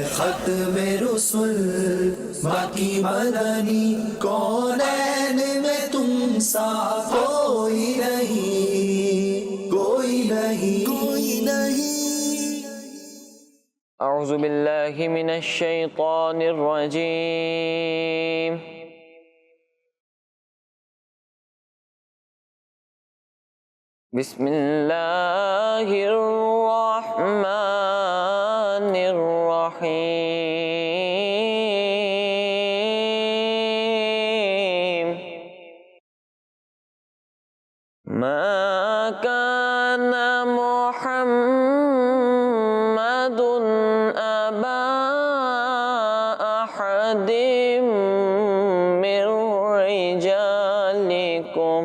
ختم رسل باقی مدنی کونین میں تم سا کوئی نہیں، کوئی نہیں، کوئی نہیں۔ اعوذ باللہ من الشیطان الرجیم۔ بسم اللہ الرحمن الرحیم۔ ما كان محمد أبا أحد من رجالكم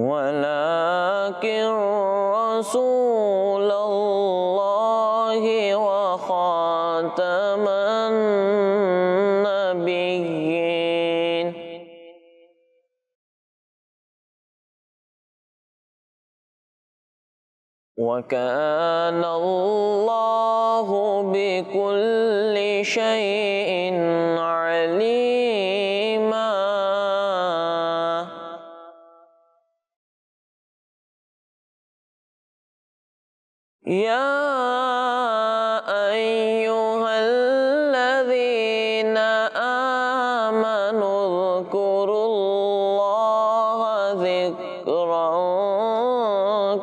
ولكن رسول الله وخاتم النبيين۔ وكان الله بكل شيء عليما۔ يا أيها الذين آمنوا اذكروا الله ذكرا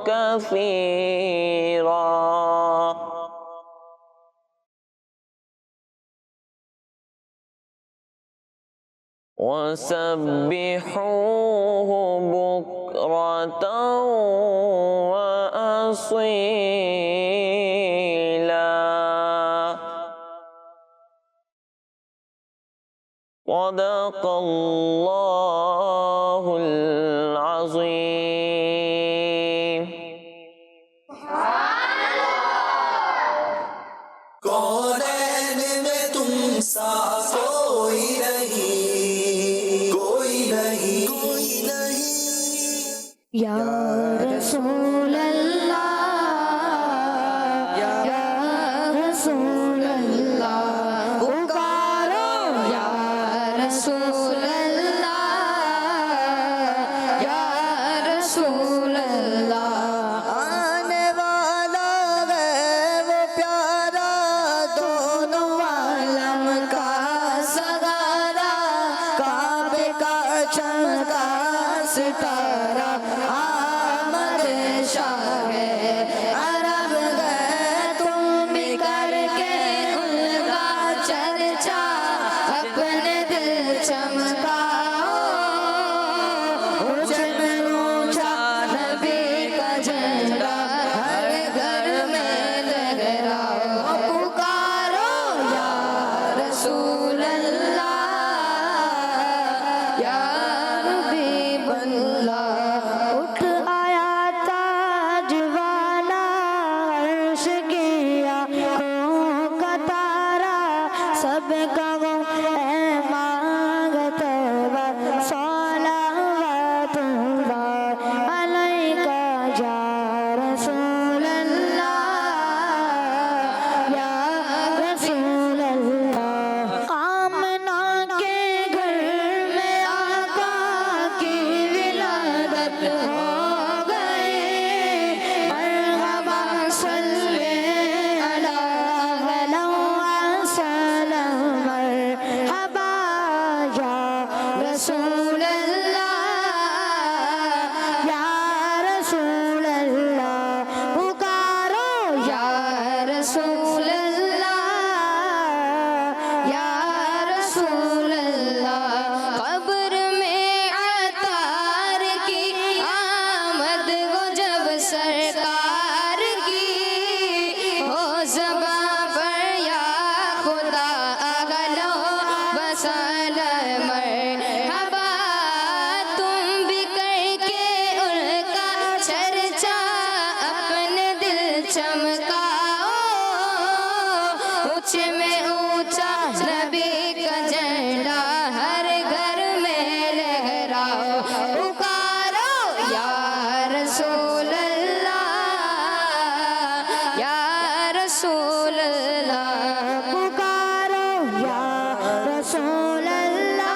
كثيرا وسبحوه بكرة وأصيلا۔ صدق اللہ العظیم۔ کونین میں تم سا کوئی نہیں، کوئی نہیں، کوئی نہیں۔ یا رسول اللہ، یا رسول اللہ، پکارو یا رسول اللہ، یا رسول اللہ۔ آنے والا ہے وہ پیارا، دونوں عالم کا سگارا، کعبے کا چمکا ستارہ، آمد شاہ عرب گئے تم بھی کر کے ان کا چرچا، اپنے دل چمکاؤ اونچے میں اونچا نبی کا جھنڈا، ہر گھر میں لہراؤ، پکارو یا رسول اللہ، یا حبیب اللہ۔ رسول اللہ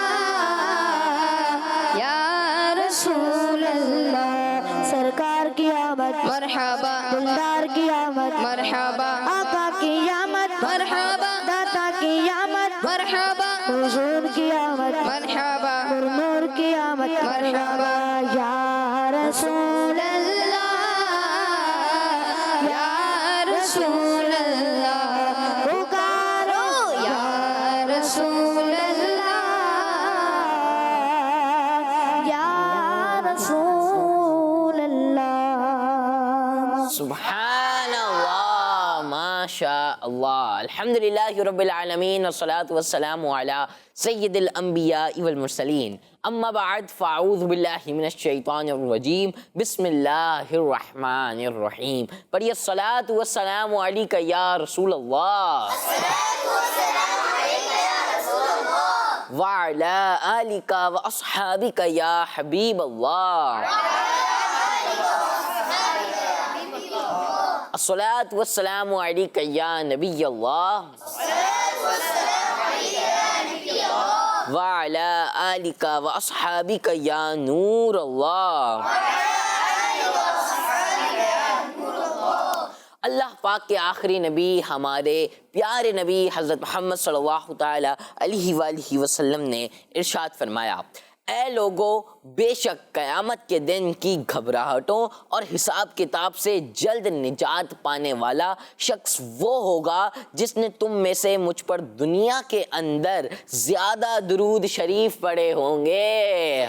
یا رسول اللہ سرکار کی آمد مرحبا دلدار کی آمد مرحبا آقا کی آمد مرحبا داتا کی آمد مرحبا حضور کی آمد مرحبا نور کی آمد مرحبا یا رسول اللہ یا رسول اللہ پکارو یا رسول اللہ یا رسول اللہ سبحان اللہ ماشاء اللہ الحمدللہ رب العالمین والصلاة والسلام علی سید الانبیاء والمرسلین اما بعد فاعوذ باللہ من الشیطان الرجیم بسم اللہ الرحمن الرحیم پڑھیے الصلاة والسلام علیک یا رسول اللہ وعلی آلک واصحابک یا حبیب اللہ الصلاة والسلام علیک یا نبی اللہ وعلی آلک واصحابک یا نور اللہ اللہ پاک کے آخری نبی ہمارے پیارے نبی حضرت محمد صلی اللہ تعالی علیہ وآلہ وسلم نے ارشاد فرمایا اے لوگو بے شک قیامت کے دن کی گھبراہٹوں اور حساب کتاب سے جلد نجات پانے والا شخص وہ ہوگا جس نے تم میں سے مجھ پر دنیا کے اندر زیادہ درود شریف پڑھے ہوں گے۔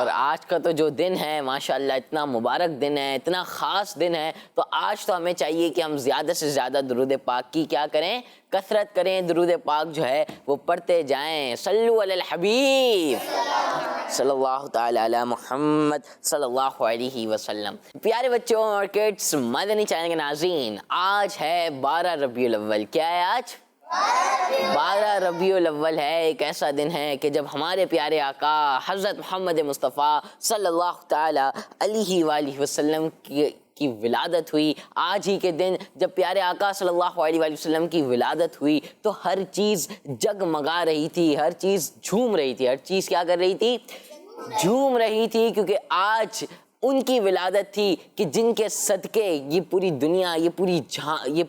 اور آج کا تو جو دن ہے ماشاءاللہ اتنا مبارک دن ہے، اتنا خاص دن ہے، تو آج تو ہمیں چاہیے کہ ہم زیادہ سے زیادہ درود پاک کی کیا کریں، کثرت کریں، درود پاک جو ہے وہ پڑھتے جائیں۔ صلو علی الحبیب صلی اللہ تعالی علی محمد صلی اللہ علیہ وسلم۔ پیارے بچوں اور کڈس، مدنی چینل کے ناظرین، آج ہے 12 ربیع الاول۔ کیا ہے آج؟ 12 ربیع الاول ہے۔ ایک ایسا دن ہے کہ جب ہمارے پیارے آقا حضرت محمد مصطفیٰ صلی اللہ تعالی علیہ وآلہ وسلم کی ولادت ہوئی۔ آج ہی کے دن جب پیارے آقا صلی اللہ علیہ وآلہ وسلم کی ولادت ہوئی تو ہر چیز جگمگا رہی تھی، ہر چیز جھوم رہی تھی، ہر چیز کیا کر رہی تھی؟ جھوم رہی تھی، کیونکہ آج ان کی ولادت تھی کہ جن کے صدقے یہ پوری دنیا، یہ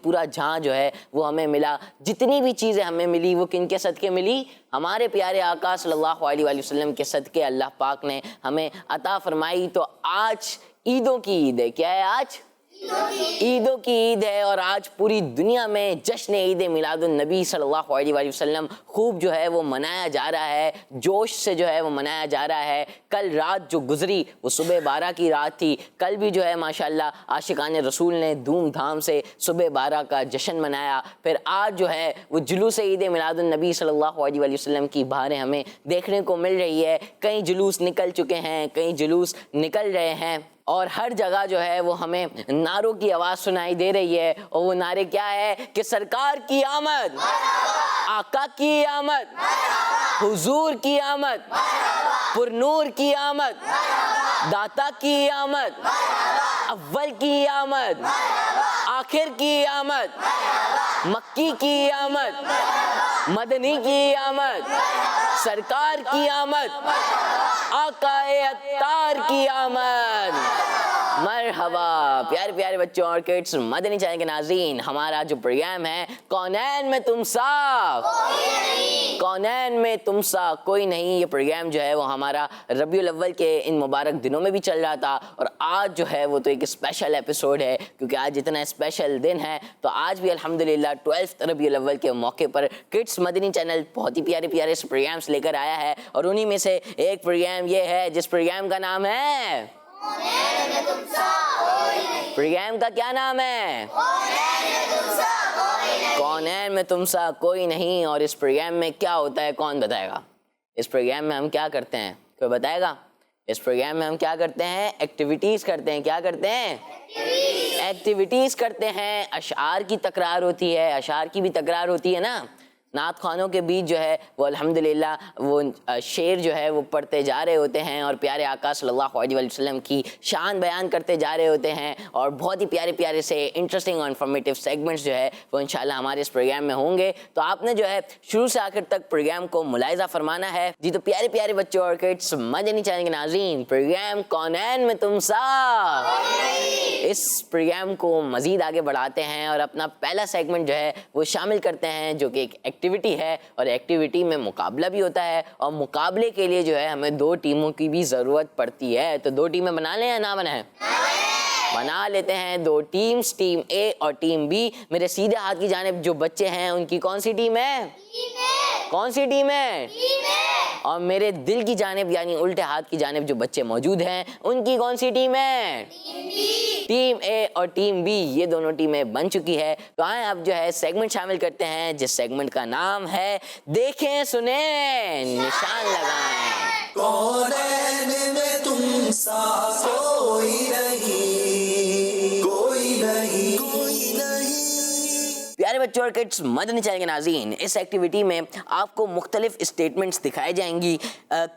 پورا جہاں جو ہے وہ ہمیں ملا۔ جتنی بھی چیزیں ہمیں ملی وہ کن کے صدقے ملی؟ ہمارے پیارے آقا صلی اللہ علیہ وآلہ وسلم کے صدقے اللہ پاک نے ہمیں عطا فرمائی۔ تو آج عیدوں کی عید ہے۔ کیا ہے آج؟ عیدوں کی عید ہے، اور آج پوری دنیا میں جشن عید میلاد النبی صلی اللہ علیہ وآلہ وسلم خوب جو ہے وہ منایا جا رہا ہے، جوش سے جو ہے وہ منایا جا رہا ہے۔ کل رات جو گزری وہ صبح 12 کی رات تھی، کل بھی جو ہے ماشاءاللہ عاشقان رسول نے دھوم دھام سے صبح 12 کا جشن منایا۔ پھر آج جو ہے وہ جلوس عید میلاد النبی صلی اللہ علیہ وآلہ وسلم کی بہاریں ہمیں دیکھنے کو مل رہی ہے۔ کئی جلوس نکل چکے ہیں، کئی جلوس نکل رہے ہیں، اور ہر جگہ جو ہے وہ ہمیں نعروں کی آواز سنائی دے رہی ہے، اور وہ نعرے کیا ہے کہ سرکار کی آمد، آقا کی آمد، حضور کی آمد، پرنور کی آمد، داتا کی آمد، اول کی آمد، آخر کی آمد، مکی کی آمد، مدنی کی آمد، سرکار کی آمد، آقا عطار کی آمد۔ مرحبا پیارے پیارے بچوں اور کڈس، مدنی چینل کے ناظرین، ہمارا جو پروگرام ہے کونین میں تم سا کونین میں تم سا کوئی نہیں، یہ پروگرام جو ہے وہ ہمارا ربیع الاول کے ان مبارک دنوں میں بھی چل رہا تھا، اور آج جو ہے وہ تو ایک اسپیشل ایپیسوڈ ہے، کیونکہ آج اتنا اسپیشل دن ہے۔ تو آج بھی الحمدللہ 12 ربیع الاول کے موقع پر کڈس مدنی چینل بہت ہی پیارے پیارے پروگرامس لے کر آیا ہے، اور انہی میں سے ایک پروگرام یہ ہے جس پروگرام کا نام ہے، پروگرام کا کیا نام ہے؟ کونین میں تم سا کوئی نہیں۔ اور اس پروگرام میں کیا ہوتا ہے کون بتائے گا؟ اس پروگرام میں ہم کیا کرتے ہیں، کوئی بتائے گا؟ اس پروگرام میں ہم کیا کرتے ہیں؟ ایکٹیویٹیز کرتے ہیں۔ کیا کرتے ہیں؟ ایکٹیویٹیز کرتے ہیں۔ اشعار کی تکرار ہوتی ہے، اشعار کی بھی تکرار ہوتی ہے نا، نعت خوانوں کے بیچ جو ہے وہ الحمدللہ وہ شعر جو ہے وہ پڑھتے جا رہے ہوتے ہیں اور پیارے آقا صلی اللہ علیہ وسلم کی شان بیان کرتے جا رہے ہوتے ہیں، اور بہت ہی پیارے پیارے سے انٹرسٹنگ اور انفارمیٹیو سیگمنٹس جو ہے وہ انشاءاللہ ہمارے اس پروگرام میں ہوں گے. تو آپ نے جو ہے شروع سے آخر تک پروگرام کو ملاحظہ فرمانا ہے. جی تو پیارے پیارے بچوں اور کڈس، مدنی چینل کے ناظرین، پروگرام کونین میں تم ساتھ، اس پروگرام کو مزید آگے بڑھاتے ہیں اور اپنا پہلا سیگمنٹ جو ہے وہ شامل کرتے ہیں، جو کہ ایک ایکٹیویٹی ہے، اور ایکٹیویٹی میں مقابلہ بھی ہوتا ہے، اور مقابلے کے لیے جو ہے ہمیں 2 ٹیموں کی بھی ضرورت پڑتی ہے. تو 2 ٹیمیں بنا لیں یا نہ بنائیں؟ بنا لیتے ہیں 2 ٹیمز، ٹیم اے اور ٹیم بی. میرے سیدھے ہاتھ کی جانب جو بچے ہیں ان کی کون سی ٹیم ہے؟ کون سی ٹیم ہے؟ اور میرے دل کی جانب یعنی الٹے ہاتھ کی جانب جو بچے موجود ہیں ان کی کون سی ٹیم ہے؟ ٹیم اے اور ٹیم بی. یہ دونوں ٹیمیں بن چکی ہے. تو آئیں اب جو ہے سیگمنٹ شامل کرتے ہیں، جس سیگمنٹ کا نام ہے دیکھیں سنیں نشان لگائیں. کونین میں تم سا کوئی نہیں، کوئی نہیں، کوئی نہیں. پیارے بچوں اور کڈس، مدنی چینل کے ناظرین، اس ایکٹیویٹی میں آپ کو مختلف اسٹیٹمنٹس دکھائی جائیں گی.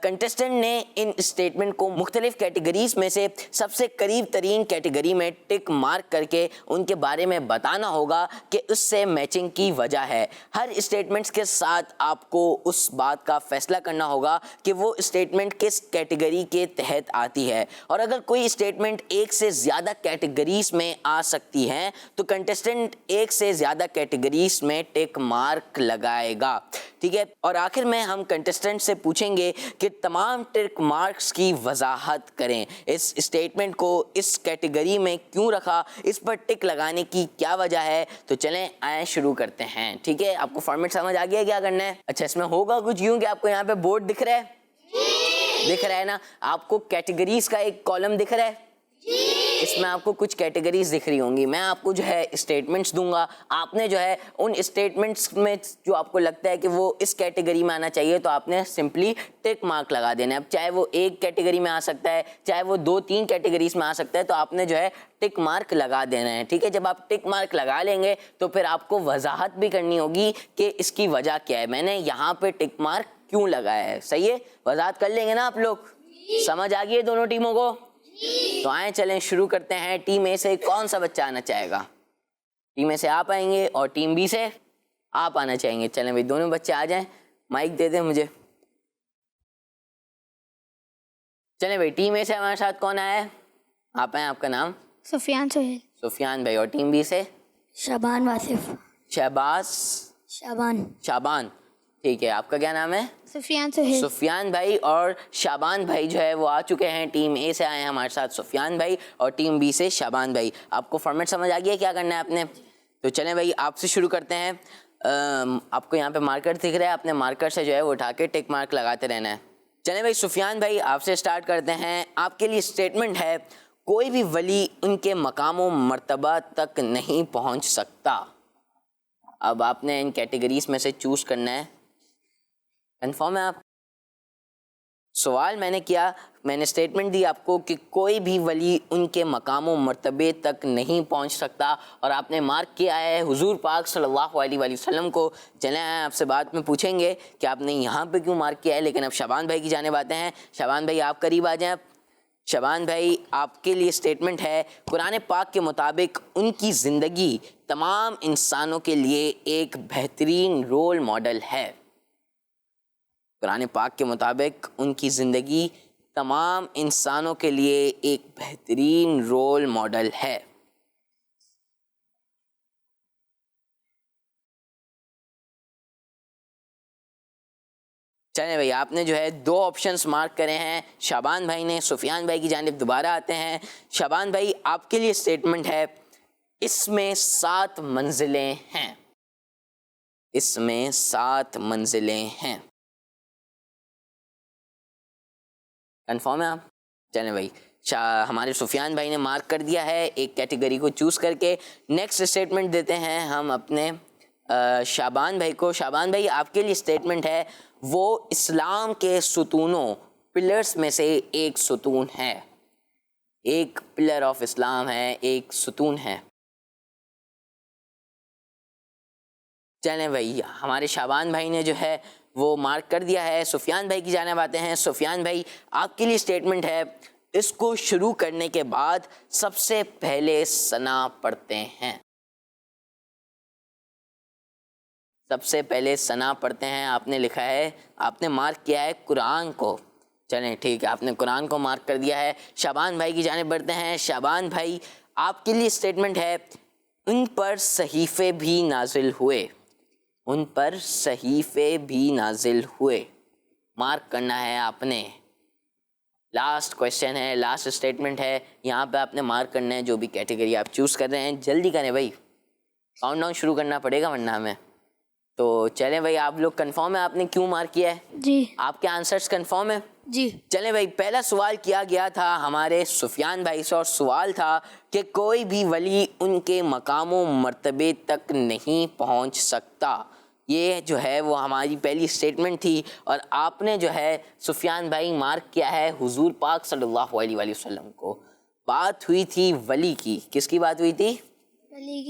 کنٹیسٹنٹ نے ان اسٹیٹمنٹ کو مختلف کیٹیگریز میں سے سب سے قریب ترین کیٹیگری میں ٹک مارک کر کے ان کے بارے میں بتانا ہوگا کہ اس سے میچنگ کی وجہ ہے. ہر اسٹیٹمنٹس کے ساتھ آپ کو اس بات کا فیصلہ کرنا ہوگا کہ وہ اسٹیٹمنٹ کس کیٹیگری کے تحت آتی ہے، اور اگر کوئی اسٹیٹمنٹ ایک سے زیادہ کیٹیگریز میں آ سکتی ہے تو کنٹیسٹنٹ ایک سے زیادہ کیٹیگریز میں ٹک مارک لگائے گا. ٹھیک ہے، اور آخر میں ہم کنٹیسٹنٹ سے پوچھیں گے کہ تمام ٹک مارکس کی وضاحت کریں. اس اسٹیٹمنٹ کو اس کیٹیگری میں کیوں رکھا، اس پر ٹک لگانے کی کیا وجہ ہے. تو چلیں آئیں شروع کرتے ہیں. ٹھیک ہے، آپ کو فارمیٹ سمجھ آ گیا کیا کرنا ہے؟ اچھا، اس میں ہوگا کچھ یوں کہ آپ کو یہاں پہ بورڈ دکھ رہا ہے، دکھ رہا ہے نا؟ آپ کو کیٹیگریز کا ایک کالم دکھ رہا ہے، اس میں آپ کو کچھ کیٹیگریز دکھ رہی ہوں گی. میں آپ کو جو ہے اسٹیٹمنٹس دوں گا، آپ نے جو ہے ان اسٹیٹمنٹس میں جو آپ کو لگتا ہے کہ وہ اس کیٹیگری میں آنا چاہیے تو آپ نے سمپلی ٹک مارک لگا دینا ہے. اب چاہے وہ ایک کیٹیگری میں آ سکتا ہے، چاہے وہ 2-3 کیٹیگریز میں آ سکتا ہے، تو آپ نے جو ہے ٹک مارک لگا دینا ہے. ٹھیک ہے، جب آپ ٹک مارک لگا لیں گے تو پھر آپ کو وضاحت بھی کرنی ہوگی کہ اس کی وجہ کیا ہے، میں نے یہاں پہ ٹک مارک کیوں لگایا ہے. صحیح ہے، وضاحت کر لیں گے نا آپ لوگ؟ سمجھ آ گئی ہے دونوں ٹیموں کو؟ تو آئیں چلیں شروع کرتے ہیں. ٹیم اے سے کون سا بچہ آنا چاہے گا؟ ٹیم اے سے آپ آئیں گے اور ٹیم بی سے آپ آنا چاہیں گے. چلیں بھائی دونوں بچے آ جائیں، مائک دے دیں مجھے. چلیں بھائی ٹیم اے سے ہمارے ساتھ کون آیا ہے؟ آپ آئیں، آپ کا نام؟ سفیان سہیل. سفیان بھائی. اور ٹیم بی سے؟ شابان واصف. شہباز. شابان. ٹھیک ہے، آپ کا کیا نام ہے؟ سفیان سہیل. سفیان بھائی اور شابان بھائی جو ہے وہ آ چکے ہیں. ٹیم اے سے آئے ہیں ہمارے ساتھ سفیان بھائی، اور ٹیم بی سے شابان بھائی. آپ کو فارمیٹ سمجھ آ گیا کیا کرنا ہے آپ نے؟ تو چلیں بھائی آپ سے شروع کرتے ہیں. آپ کو یہاں پہ مارکر دکھ رہا ہے، اپنے مارکر سے جو ہے وہ اٹھا کے ٹک مارک لگاتے رہنا ہے. چلیں بھائی سفیان بھائی آپ سے اسٹارٹ کرتے ہیں. آپ کے لیے اسٹیٹمنٹ ہے کوئی بھی ولی ان کے مقام و مرتبہ تک نہیں پہنچ سکتا. اب آپ نے ان کیٹیگریز میں سے چوز کرنا ہے. کنفرم ہے آپ؟ سوال میں نے کیا، میں نے اسٹیٹمنٹ دی آپ کو کہ کوئی بھی ولی ان کے مقام و مرتبے تک نہیں پہنچ سکتا، اور آپ نے مارک کیا ہے حضور پاک صلی اللہ علیہ وآلہ وسلم کو. چلیں آپ سے بعد میں پوچھیں گے کہ آپ نے یہاں پہ کیوں مارک کیا ہے، لیکن اب شابان بھائی کی جانب آتے ہیں. شابان بھائی آپ قریب آ جائیں. شابان بھائی آپ کے لیے اسٹیٹمنٹ ہے قرآن پاک کے مطابق ان کی زندگی تمام انسانوں کے لیے ایک بہترین رول ماڈل ہے. قرآن پاک کے مطابق ان کی زندگی تمام انسانوں کے لیے ایک بہترین رول ماڈل ہے. چلیں بھائی آپ نے جو ہے 2 آپشنز مارک کرے ہیں. شابان بھائی نے. سفیان بھائی کی جانب دوبارہ آتے ہیں. شابان بھائی آپ کے لیے اسٹیٹمنٹ ہے اس میں 7 منزلیں ہیں. اس میں 7 منزلیں ہیں. کنفرم ہے آپ؟ چلیں بھائی ہمارے سفیان بھائی نے مارک کر دیا ہے ایک کیٹیگری کو چوز کر کے. نیکسٹ اسٹیٹمنٹ دیتے ہیں ہم اپنے شابان بھائی کو. شابان بھائی آپ کے لیے اسٹیٹمنٹ ہے وہ اسلام کے ستونوں پلرز میں سے ایک ستون ہے. ایک پلر آف اسلام ہے، ایک ستون ہے. چلیں بھائی ہمارے شعبان بھائی نے جو ہے وہ مارک کر دیا ہے. سفیان بھائی کی جانب آتے ہیں. سفیان بھائی آپ کے لیے اسٹیٹمنٹ ہے, اس کو شروع کرنے کے بعد سب سے پہلے ثنا پڑھتے ہیں. سب سے پہلے ثنا پڑھتے ہیں آپ نے لکھا ہے, آپ نے مارک کیا ہے قرآن کو. چلیں ٹھیک ہے, آپ نے قرآن کو مارک کر دیا ہے. شعبان بھائی کی جانب بڑھتے ہیں. شعبان بھائی آپ کے لیے اسٹیٹمنٹ ہے, ان پر صحیفے بھی نازل ہوئے. ان پر صحیفے بھی نازل ہوئے. مارک کرنا ہے آپ نے. لاسٹ کویشچن ہے, لاسٹ اسٹیٹمنٹ ہے, یہاں پہ آپ نے مارک کرنا ہے جو بھی کیٹیگری آپ چوز کر رہے ہیں. جلدی کریں بھائی, کاؤنٹ ڈاؤن شروع کرنا پڑے گا ورنہ ہمیں. تو چلیں بھائی آپ لوگ کنفرم ہے آپ نے کیوں مارک کیا ہے؟ جی آپ کے آنسرز کنفرم ہے؟ جی. چلیں بھائی پہلا سوال کیا گیا تھا ہمارے سفیان بھائی سے, اور سوال تھا کہ کوئی بھی ولی ان کے مقام و مرتبے تک نہیں پہنچ سکتا. یہ جو ہے وہ ہماری پہلی اسٹیٹمنٹ تھی, اور آپ نے جو ہے سفیان بھائی مارک کیا ہے حضور پاک صلی اللہ علیہ وآلہ وسلم کو. بات ہوئی تھی ولی کی. کس کی بات ہوئی تھی؟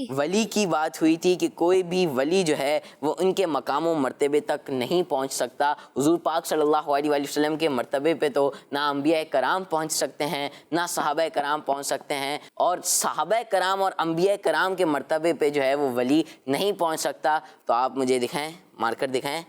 ولی کی بات ہوئی تھی کہ کوئی بھی ولی جو ہے وہ ان کے مقام و مرتبے تک نہیں پہنچ سکتا. حضور پاک صلی اللہ علیہ وآلہ وسلم کے مرتبے پہ تو نہ انبیاء کرام پہنچ سکتے ہیں نہ صحابہ کرام پہنچ سکتے ہیں, اور صحابہ کرام اور انبیاء کرام کے مرتبے پہ جو ہے وہ ولی نہیں پہنچ سکتا. تو آپ مجھے دکھائیں, مارکر دکھائیں.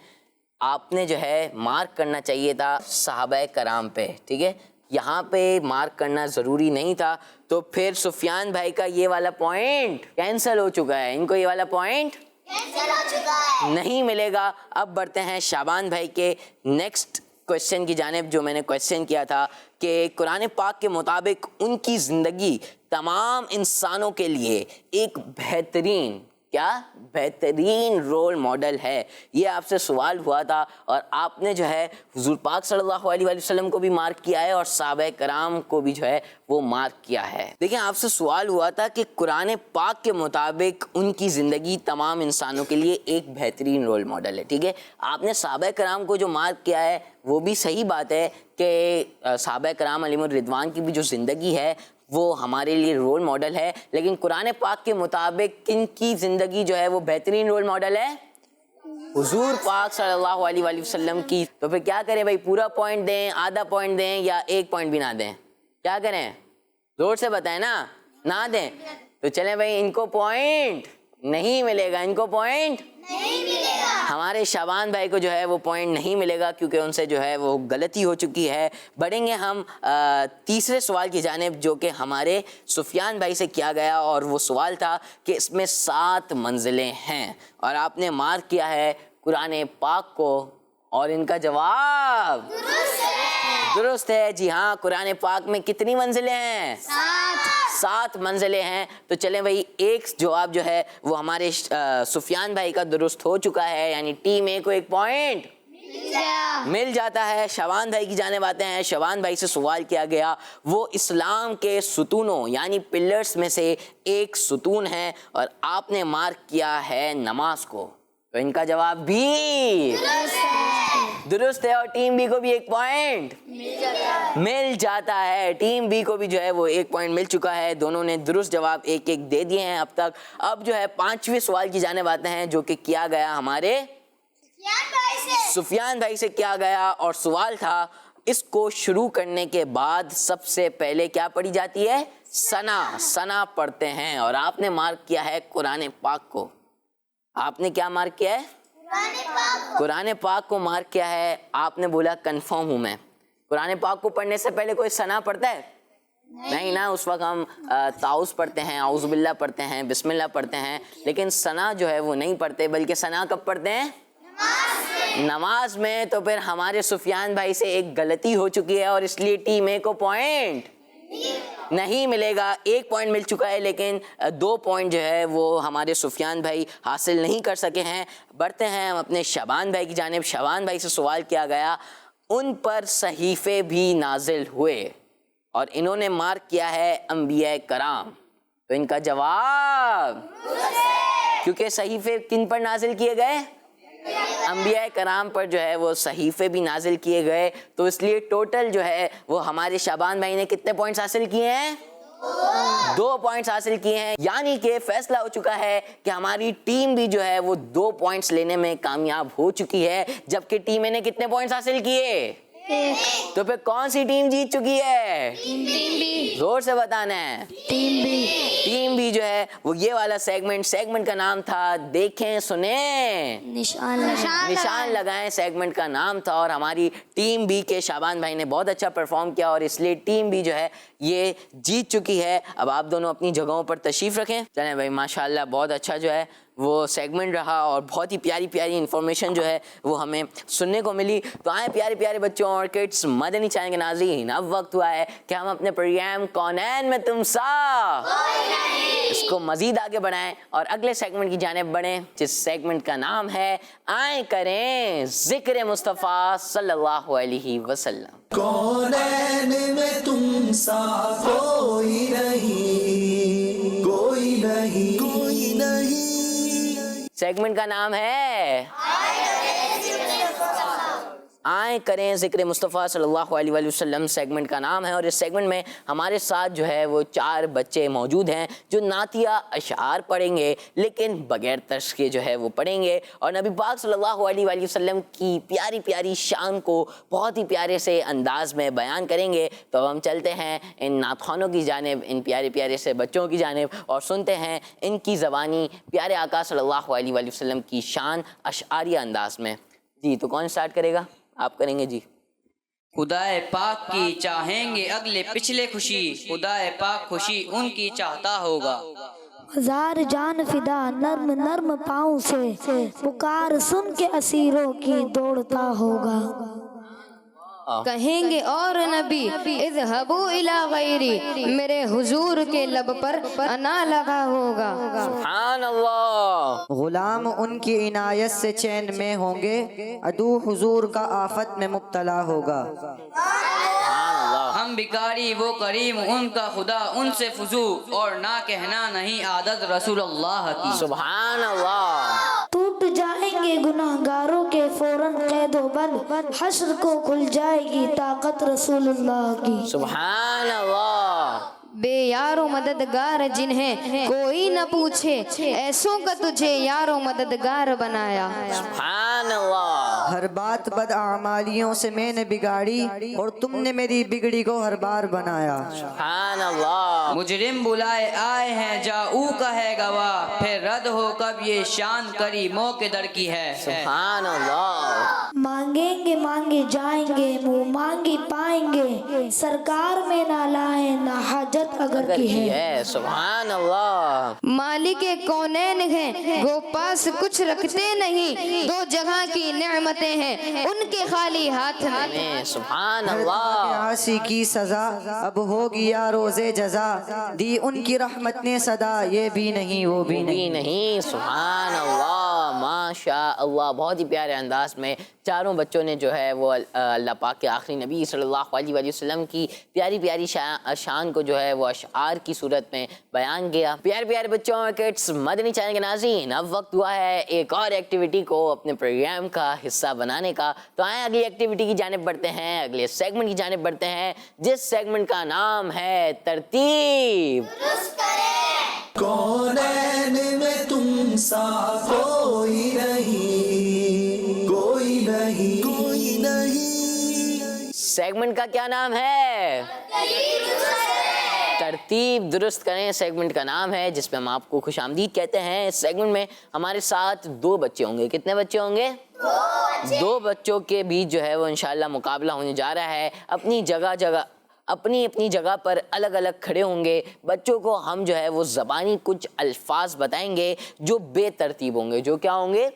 آپ نے جو ہے مارک کرنا چاہیے تھا صحابہ کرام پہ, ٹھیک ہے, یہاں پہ مارک کرنا ضروری نہیں تھا. تو پھر سفیان بھائی کا یہ والا پوائنٹ کینسل ہو چکا ہے. ان کو یہ والا پوائنٹ نہیں ملے گا. اب بڑھتے ہیں شعبان بھائی کے نیکسٹ کویشچن کی جانب, جو میں نے کویشچن کیا تھا کہ قرآن پاک کے مطابق ان کی زندگی تمام انسانوں کے لیے ایک بہترین رول ماڈل ہے. یہ آپ سے سوال ہوا تھا, اور آپ نے جو ہے حضور پاک صلی اللہ علیہ وآلہ وسلم کو بھی مارک کیا ہے اور صحابہ کرام کو بھی جو ہے وہ مارک کیا ہے. دیکھیں آپ سے سوال ہوا تھا کہ قرآن پاک کے مطابق ان کی زندگی تمام انسانوں کے لیے ایک بہترین رول ماڈل ہے. ٹھیک ہے, آپ نے صحابہ کرام کو جو مارک کیا ہے وہ بھی صحیح بات ہے کہ صحابہ کرام علیہم الرضوان کی بھی جو زندگی ہے وہ ہمارے لیے رول ماڈل ہے, لیکن قرآن پاک کے مطابق کن کی زندگی جو ہے وہ بہترین رول ماڈل ہے؟ حضور پاک صلی اللہ علیہ وآلہ وسلم کی. تو پھر کیا کریں بھائی, پورا پوائنٹ دیں, آدھا پوائنٹ دیں, یا ایک پوائنٹ بھی نہ دیں؟ کیا کریں, زور سے بتائیں نا, نہ دیں. تو چلیں بھائی ان کو پوائنٹ نہیں ملے گا, ان کو پوائنٹ نہیں ملے گا. ہمارے شعبان بھائی کو جو ہے وہ پوائنٹ نہیں ملے گا کیونکہ ان سے جو ہے وہ غلطی ہو چکی ہے. بڑھیں گے ہم تیسرے سوال کی جانب جو کہ ہمارے سفیان بھائی سے کیا گیا, اور وہ سوال تھا کہ اس میں 7 منزلیں ہیں, اور آپ نے مارک کیا ہے قرآن پاک کو, اور ان کا جواب درست ہے. جی ہاں, قرآن پاک میں کتنی منزلیں ہیں؟ 7 منزلیں ہیں. تو چلیں بھائی ایک جواب جو ہے وہ ہمارے سفیان بھائی کا درست ہو چکا ہے, یعنی ٹیم اے کو ایک پوائنٹ مل جاتا ہے. شعبان بھائی کی جانب آتے ہیں. شعبان بھائی سے سوال کیا گیا, وہ اسلام کے ستونوں یعنی پلرز میں سے ایک ستون ہے, اور آپ نے مارک کیا ہے نماز کو. تو ان کا جواب بھی درست ہے, اور ٹیم بی کو بھی ایک پوائنٹ مل جاتا ہے. ٹیم بی کو بھی جو ہے وہ ایک پوائنٹ مل چکا ہے. دونوں نے درست جواب ایک ایک دے دیے ہیں اب تک. اب جو ہے 5ویں سوال کی جانب آتے ہیں جو کہ کیا گیا ہمارے سفیان بھائی سے کیا گیا, اور سوال تھا اس کو شروع کرنے کے بعد سب سے پہلے کیا پڑھی جاتی ہے؟ ثنا پڑھتے ہیں, اور آپ نے مارک کیا ہے قرآن پاک کو. آپ نے کیا مارک کیا ہے؟ قرآن پاک کو مارک کیا ہے. آپ نے بولا کنفرم ہوں میں. قرآن پاک کو پڑھنے سے پہلے کوئی ثنا پڑھتا ہے؟ نہیں نا, اس وقت ہم تعوذ پڑھتے ہیں, اعوذ باللہ پڑھتے ہیں, بسم اللہ پڑھتے ہیں, لیکن ثنا جو ہے وہ نہیں پڑھتے, بلکہ ثنا کب پڑھتے ہیں؟ نماز میں. تو پھر ہمارے سفیان بھائی سے ایک غلطی ہو چکی ہے, اور اس لیے ٹیم اے کو پوائنٹ نہیں ملے گا. ایک پوائنٹ مل چکا ہے, لیکن 2 پوائنٹ جو ہے وہ ہمارے سفیان بھائی حاصل نہیں کر سکے ہیں. بڑھتے ہیں ہم اپنے شعبان بھائی کی جانب. شعبان بھائی سے سوال کیا گیا, ان پر صحیفے بھی نازل ہوئے, اور انہوں نے مارک کیا ہے انبیاء کرام. تو ان کا جواب کیونکہ صحیفے کن پر نازل کیے گئے؟ انبیاء کرام پر جو ہے وہ صحیفے بھی نازل کیے گئے. تو اس لیے ٹوٹل جو ہے وہ ہمارے شعبان بھائی نے کتنے پوائنٹس حاصل کیے ہیں؟ 2 پوائنٹس حاصل کیے ہیں، یعنی کہ فیصلہ ہو چکا ہے کہ ہماری ٹیم بھی جو ہے وہ 2 پوائنٹس لینے میں کامیاب ہو چکی ہے، جبکہ ٹیم اے نے کتنے پوائنٹس حاصل کیے؟ تو پھر کون سی ٹیم جیت چکی ہے؟ زور سے بتانا ہے۔ ٹیم بھی جو ہے وہ یہ والا سیگمنٹ کا نام تھا دیکھیں سنیں نشان لگائیں، سیگمنٹ کا نام تھا، اور ہماری ٹیم بی کے شابان بھائی نے بہت اچھا پرفارم کیا اور اس لیے ٹیم بی جو ہے یہ جیت چکی ہے۔ اب آپ دونوں اپنی جگہوں پر تشریف رکھیں۔ چلیں بھائی، ماشاءاللہ بہت اچھا جو ہے وہ سیگمنٹ رہا اور بہت ہی پیاری پیاری انفارمیشن جو ہے وہ ہمیں سننے کو ملی۔ تو آئیں پیارے پیارے بچوں اور کڈس، مدنی چینل کے ناظرین، اب وقت ہوا ہے کہ ہم اپنے پروگرام کونین میں تم سا اس کو مزید آگے بڑھائیں اور اگلے سیگمنٹ کی جانب بڑھیں، جس سیگمنٹ کا نام ہے آئیں کریں ذکر مصطفیٰ صلی اللہ علیہ وسلم۔ کونین میں تم سا کوئی نہیں، کوئی نہیں، کوئی نہیں۔ سیگمنٹ کا نام ہے آئیں کریں ذکر مصطفیٰ صلی اللہ علیہ وآلہ وسلم، سیگمنٹ کا نام ہے، اور اس سیگمنٹ میں ہمارے ساتھ جو ہے وہ 4 بچے موجود ہیں جو نعتیہ اشعار پڑھیں گے، لیکن بغیر طرز کے جو ہے وہ پڑھیں گے، اور نبی پاک صلی اللہ علیہ وآلہ وسلم کی پیاری پیاری شان کو بہت ہی پیارے سے انداز میں بیان کریں گے۔ تو اب ہم چلتے ہیں ان نعت خوانوں کی جانب، ان پیارے پیارے سے بچوں کی جانب، اور سنتے ہیں ان کی زبانی پیارے آقا صلی اللہ علیہ وآلہ وسلم کی شان اشعاریہ انداز میں۔ جی تو کون سٹارٹ کرے گا؟ آپ کریں گے جی۔ خدائے پاک کی چاہیں گے اگلے پچھلے خوشی، خدائے پاک خوشی ان کی چاہتا ہوگا۔ ہزار جان فدا نرم نرم پاؤں سے، پکار سن کے اسیروں کی دوڑتا ہوگا۔ کہیں گے اور نبی اذهبوا الی غیری، میرے حضور کے لب پر انا لگا ہوگا۔ سبحان اللہ۔ غلام ان کی عنایت سے چین میں ہوں گے، عدو حضور کا آفت میں مبتلا ہوگا۔ ہم بھکاری وہ کریم ان کا خدا ان سے فزو، اور نہ کہنا نہیں عادت رسول اللہ کی۔ سبحان اللہ۔ ٹوٹ جائیں گے گناہ گاروں کے فوراً قید و بند، حشر کو کھل جائے گی طاقت رسول اللہ کی۔ سبحان اللہ۔ بے یار و مددگار جنہیں کوئی نہ پوچھے، ایسوں کا تجھے یار و مددگار بنایا۔ سبحان اللہ۔ ہر بات بد اعمالیوں سے میں نے بگاڑی، اور تم نے میری بگڑی کو ہر بار بنایا۔ سبحان اللہ۔ مجرم بلائے آئے ہیں جاؤ کا ہے گواہ، پھر رد ہو کب یہ شان کری موقع در کی ہے۔ سبحان اللہ۔ مانگیں گے مانگے جائیں گے، منہ مانگی پائیں گے، سرکار میں نہ لائیں نہ حاجت اگر کی ہے۔ سبحان اللہ۔ مالک کونین ہیں گو پاس کچھ رکھتے نہیں، 2 جگہ کی نعمتیں ہیں ان کے خالی ہاتھ میں۔ سبحان ہر اللہ۔ عاصی کی سزا اب ہوگی یا روز جزا، دی ان کی رحمت نے صدا یہ بھی نہیں وہ بھی نہیں۔ سبحان اللہ، ماشاء اللہ۔ بہت ہی پیارے انداز میں چاروں بچوں نے جو ہے وہ اللہ پاک کے آخری نبی صلی اللہ علیہ وآلہ وسلم کی پیاری پیاری شان کو جو ہے وہ اشعار کی صورت میں بیان کیا۔ پیارے پیارے بچوں اور کڈس، مدنی چینل کے ناظرین، اب وقت ہوا ہے ایک اور ایکٹیویٹی کو اپنے پروگرام کا حصہ بنانے کا۔ تو آئیں اگلی ایکٹیویٹی کی جانب بڑھتے ہیں، اگلے سیگمنٹ کی جانب بڑھتے ہیں، جس سیگمنٹ کا نام ہے ترتیب۔ کونین میں تم سا کوئی نہیں، کوئی نہیں، کوئی نہیں۔ سیگمنٹ کا کیا نام ہے؟ ترتیب درست کریں سیگمنٹ کا نام ہے، جس پہ ہم آپ کو خوش آمدید کہتے ہیں۔ اس سیگمنٹ میں ہمارے ساتھ 2 بچے ہوں گے۔ کتنے بچے ہوں گے؟ 2 بچوں کے بیچ جو ہے وہ انشاءاللہ مقابلہ ہونے جا رہا ہے۔ اپنی اپنی جگہ پر الگ الگ کھڑے ہوں گے۔ بچوں کو ہم جو ہے وہ زبانی کچھ الفاظ بتائیں گے جو بے ترتیب ہوں گے۔ جو کیا ہوں گے؟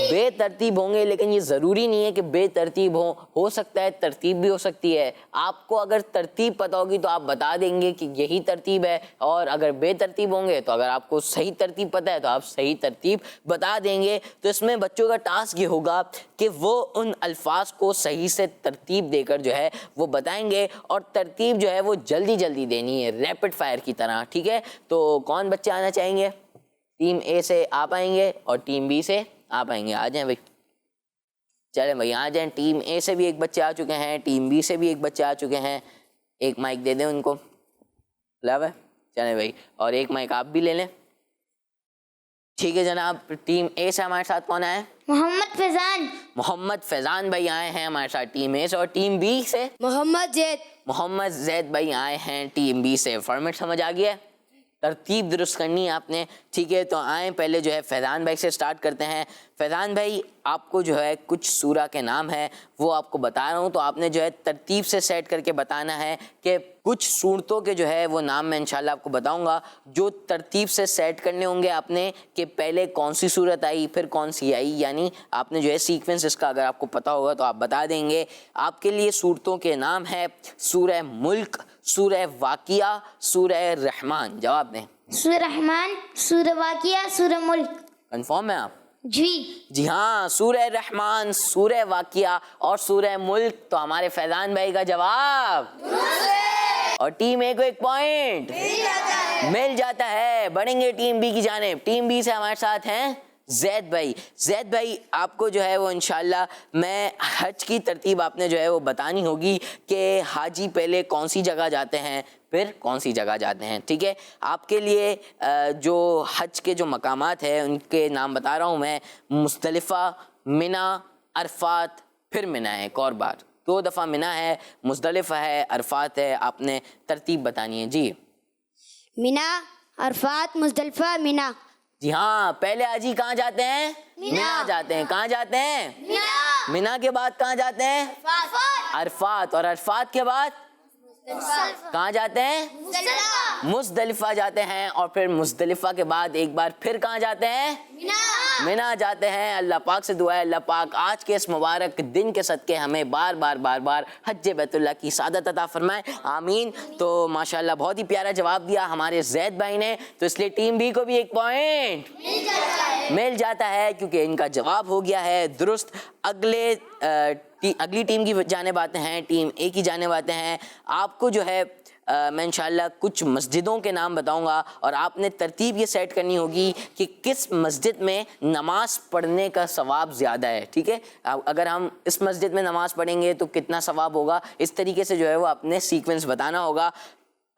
بے ترتیب ہوں گے، لیکن یہ ضروری نہیں ہے کہ بے ترتیب ہو سکتا ہے ترتیب بھی ہو سکتی ہے۔ آپ کو اگر ترتیب پتہ ہوگی تو آپ بتا دیں گے کہ یہی ترتیب ہے، اور اگر بے ترتیب ہوں گے تو اگر آپ کو صحیح ترتیب پتہ ہے تو آپ صحیح ترتیب بتا دیں گے۔ تو اس میں بچوں کا ٹاسک یہ ہوگا کہ وہ ان الفاظ کو صحیح سے ترتیب دے کر جو ہے وہ بتائیں گے، اور ترتیب جو ہے وہ جلدی جلدی دینی ہے، ریپڈ فائر کی طرح، ٹھیک ہے؟ تو کون بچے آنا چاہیں گے؟ ٹیم اے سے آپ آئیں گے اور ٹیم بی سے آپ آئیں گے۔ آ جائیں بھائی، چلیں بھائی آ جائیں۔ ٹیم اے سے بھی ایک بچے آ چکے ہیں، ٹیم بی سے بھی ایک بچے آ چکے ہیں۔ ایک مائک دے دیں ان کو۔ ہے چلیں بھائی, اور ایک مائک آپ بھی لے لیں. ٹھیک ہے جناب, ٹیم اے سے ہمارے ساتھ کون آئے؟ محمد فیضان. محمد فیضان بھائی آئے ہیں ہمارے ساتھ ٹیم اے سے. اور ٹیم بی سے محمد زید. محمد زید بھائی آئے ہیں ٹیم بی سے. فارمیٹ سمجھ آ گیا ہے, ترتیب درست کرنی ہے آپ نے. ٹھیک ہے, تو آئیں پہلے جو ہے فیضان بھائی سے سٹارٹ کرتے ہیں. فیضان بھائی آپ کو جو ہے کچھ سورہ کے نام ہے وہ آپ کو بتا رہا ہوں, تو آپ نے جو ہے ترتیب سے سیٹ کر کے بتانا ہے کہ کچھ صورتوں کے جو ہے وہ نام میں انشاءاللہ آپ کو بتاؤں گا, جو ترتیب سے سیٹ کرنے ہوں گے آپ نے کہ پہلے کون سی صورت آئی پھر کون سی آئی, یعنی آپ نے جو ہے سیکوینس اس کا اگر آپ کو پتا ہوگا تو آپ بتا دیں گے. آپ کے لیے صورتوں کے نام ہے سورہ ملک, سورہ واقعہ, سورہ رحمان. جواب دیں. سورہ رحمان, سورہ واقعہ, سورہ ملک. کنفرم ہے آپ؟ جی ہاں, سورہ رحمان, سورہ واقعہ اور سورہ ملک. تو ہمارے فیضان بھائی کا جواب, اور ٹیم اے کو ایک پوائنٹ مل جاتا ہے. بڑھیں گے ٹیم بی کی جانب. ٹیم بی سے ہمارے ساتھ ہیں زید بھائی. زید بھائی آپ کو جو ہے وہ انشاءاللہ میں حج کی ترتیب آپ نے جو ہے وہ بتانی ہوگی کہ حاجی پہلے کون سی جگہ جاتے ہیں پھر کون سی جگہ جاتے ہیں. ٹھیک ہے, آپ کے لیے جو حج کے جو مقامات ہیں ان کے نام بتا رہا ہوں میں. مزدلفہ, منی, عرفات, پھر منی ہے. ایک اور بار, 2 دفعہ منی ہے, مزدلفہ ہے, عرفات ہے. آپ نے ترتیب بتانی ہے. جی منی, عرفات, مزدلفہ, منی. جی ہاں, پہلے حاجی کہاں جاتے ہیں؟ منی جاتے ہیں. کہاں جاتے ہیں؟ منی کے بعد کہاں جاتے ہیں؟ عرفات. اور عرفات کے بعد کہاں جاتے ہیں؟ مزدلفہ جاتے ہیں. اور پھر مزدلفہ کے بعد ایک بار پھر کہاں جاتے ہیں؟ منی جاتے ہیں. اللہ پاک سے دعا ہے اللہ پاک آج کے اس مبارک دن کے صدقے ہمیں بار بار بار بار حج بیت اللہ کی سعادت عطا فرمائے, آمین. تو ماشاءاللہ بہت ہی پیارا جواب دیا ہمارے زید بھائی نے, تو اس لیے ٹیم بی کو بھی ایک پوائنٹ مل جاتا ہے کیونکہ ان کا جواب ہو گیا ہے درست. اگلی ٹیم کی جانب آتے ہیں, ٹیم اے کی جانب آتے ہیں. آپ کو جو ہے میں انشاءاللہ کچھ مسجدوں کے نام بتاؤں گا اور آپ نے ترتیب یہ سیٹ کرنی ہوگی کہ کس مسجد میں نماز پڑھنے کا ثواب زیادہ ہے. ٹھیک ہے, اگر ہم اس مسجد میں نماز پڑھیں گے تو کتنا ثواب ہوگا, اس طریقے سے جو ہے وہ اپنے سیکوینس بتانا ہوگا.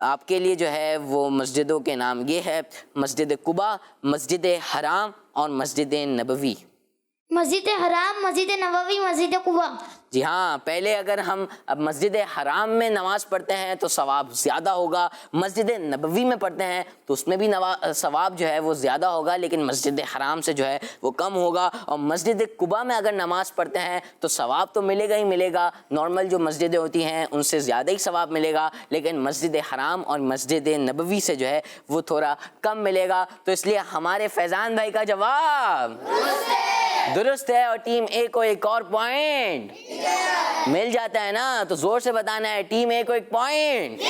آپ کے لیے جو ہے وہ مسجدوں کے نام یہ ہے: مسجد قباء, مسجد حرام اور مسجد نبوی. مسجد حرام, مسجد نبوی, مسجد قباء. جی ہاں, پہلے اگر ہم اب مسجد حرام میں نماز پڑھتے ہیں تو ثواب زیادہ ہوگا, مسجد نبوی میں پڑھتے ہیں تو اس میں بھی ثواب جو ہے وہ زیادہ ہوگا, لیکن مسجد حرام سے جو ہے وہ کم ہوگا. اور مسجد قباء میں اگر نماز پڑھتے ہیں تو ثواب تو ملے گا ہی ملے گا, نارمل جو مسجدیں ہوتی ہیں ان سے زیادہ ہی ثواب ملے گا, لیکن مسجد حرام اور مسجد نبوی سے جو ہے وہ تھوڑا کم ملے گا. تو اس لیے ہمارے فیضان بھائی کا جواب درست ہے, اور ٹیم اے کو ایک اور پوائنٹ مل جاتا ہے نا. تو زور سے بتانا ہے, ٹیم اے کو ایک پوائنٹ.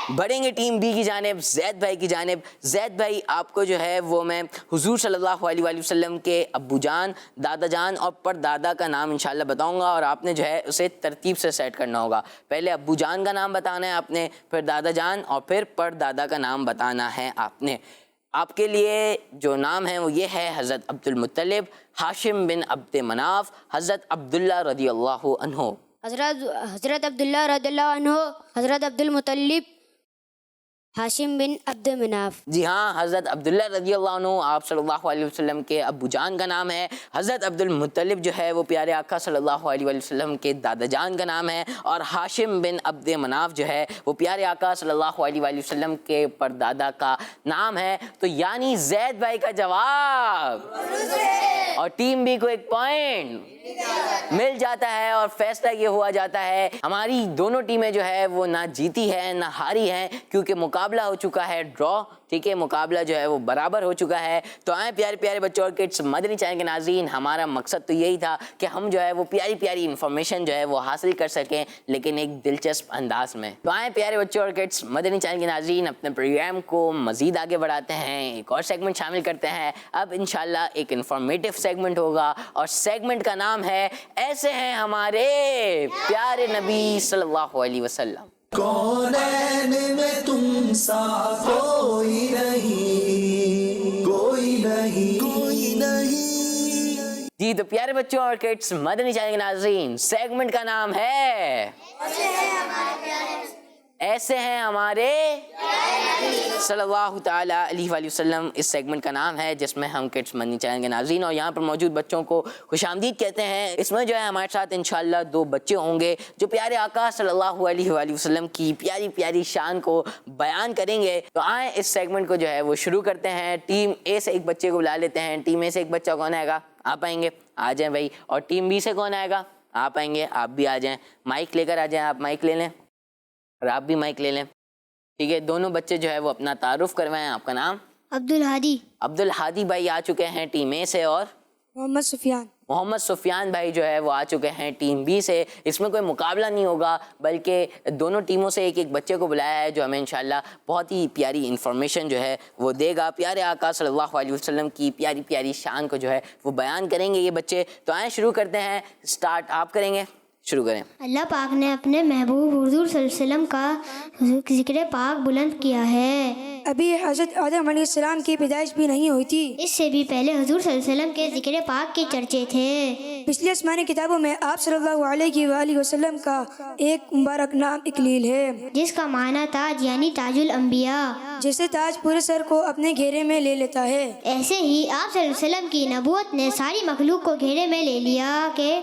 بڑھیں گے ٹیم بی کی جانب, زید بھائی کی جانب. زید بھائی آپ کو جو ہے وہ میں حضور صلی اللہ علیہ وآلہ وسلم کے ابو جان, دادا جان اور پردادا کا نام انشاءاللہ بتاؤں گا, اور آپ نے جو ہے اسے ترتیب سے سیٹ کرنا ہوگا. پہلے ابو جان کا نام بتانا ہے آپ نے, پھر دادا جان اور پھر پردادا کا نام بتانا ہے آپ نے. آپ کے لیے جو نام ہے وہ یہ ہے: حضرت عبد المطلب, ہاشم بن عبد مناف, حضرت عبداللہ رضی اللہ عنہ. حضرت عبداللہ رضی اللہ عنہ, حضرت عبد المطلب, ہاشم بن عبد مناف. جی ہاں, حضرت عبداللہ رضی اللہ عنہ آپ صلی اللہ علیہ وسلم کے ابو جان کا نام ہے. حضرت عبد المطلب جو ہے وہ پیارے آقا صلی اللہ علیہ وآلہ وسلم کے دادا جان کا نام ہے, اور ہاشم بن عبد مناف جو ہے وہ پیارے آقا صلی اللہ علیہ وآلہ وسلم کے پردادا کا نام ہے. تو یعنی زید بھائی کا جواب, اور ٹیم بی کو ایک پوائنٹ مل جاتا ہے, اور فیصلہ یہ ہوا جاتا ہے ہماری دونوں ٹیمیں جو ہے وہ نہ جیتی ہے نہ ہاری ہیں, کیونکہ مقابلہ ہو چکا ہے ڈرا. ٹھیک ہے, مقابلہ جو ہے وہ برابر ہو چکا ہے. تو آئیں پیارے پیارے بچوں اور کڈس مدنی چینل کے ناظرین, ہمارا مقصد تو یہی تھا کہ ہم جو ہے وہ پیاری پیاری انفارمیشن جو ہے وہ حاصل کر سکیں, لیکن ایک دلچسپ انداز میں. تو آئیں پیارے بچوں اور کڈس مدنی چینل کے ناظرین, اپنے پروگرام کو مزید آگے بڑھاتے ہیں, ایک اور سیگمنٹ شامل کرتے ہیں. اب انشاءاللہ ایک انفارمیٹیو سیگمنٹ ہوگا, اور سیگمنٹ کا نام ہے ایسے ہیں ہمارے پیارے نبی صلی اللہ علیہ وسلم. کونین میں تم سا کوئی نہیں, کوئی نہیں, کوئی نہیں. جی تو پیارے بچوں اور کڈس مدنی چینل کے ناظرین, سیگمنٹ کا نام ہے ایسے ہیں ہمارے صلی اللہ تعالیٰ علیہ وآلہ وسلم. اس سیگمنٹ کا نام ہے جس میں ہم کڈس مدنی چینل کے ناظرین اور یہاں پر موجود بچوں کو خوش آمدید کہتے ہیں. اس میں جو ہے ہمارے ساتھ انشاءاللہ 2 بچے ہوں گے جو پیارے آقا صلی اللہ علیہ وآلہ وسلم کی پیاری پیاری شان کو بیان کریں گے. تو آئیں اس سیگمنٹ کو جو ہے وہ شروع کرتے ہیں. ٹیم اے سے ایک بچے کو بلا لیتے ہیں. ٹیم اے سے ایک بچہ کون آئے گا؟ آپ آئیں گے, آ جائیں بھائی. اور ٹیم بی سے کون آئے گا؟ آپ آئیں گے, آپ بھی آ جائیں. مائک لے کر آ جائیں, آپ مائک لے لیں اور آپ بھی مائک لے لیں. ٹھیک ہے, دونوں بچے جو ہے وہ اپنا تعارف کروائیں. آپ کا نام؟ عبدالہادی. عبدالہادی بھائی آ چکے ہیں ٹیم اے سے. اور محمد سفیان. محمد سفیان بھائی جو ہے وہ آ چکے ہیں ٹیم بی سے. اس میں کوئی مقابلہ نہیں ہوگا بلکہ دونوں ٹیموں سے ایک ایک بچے کو بلایا ہے جو ہمیں انشاءاللہ بہت ہی پیاری انفارمیشن جو ہے وہ دے گا. پیارے آقا صلی اللہ علیہ وسلم کی پیاری پیاری شان کو جو ہے وہ بیان کریں گے یہ بچے. تو آئیں شروع کرتے ہیں. سٹارٹ آپ کریں گے, شروع کریں. اللہ پاک نے اپنے محبوب حضور صلی اللہ علیہ وسلم کا ذکر پاک بلند کیا ہے. ابھی حضرت آدم علیہ السلام کی پیدائش بھی نہیں ہوئی تھی. اس سے بھی پہلے حضور صلی اللہ علیہ وسلم کے ذکر پاک کے چرچے تھے. پچھلی آسمانی کتابوں میں آپ صلی اللہ علیہ وآلہ وسلم کا ایک مبارک نام اکلیل ہے جس کا معنی تاج یعنی تاج الانبیاء, جیسے تاج پورے سر کو اپنے گھیرے میں لے لیتا ہے. ایسے ہی آپ صلی اللہ علیہ وسلم کی نبوت نے ساری مخلوق کو گھیرے میں لے لیا کہ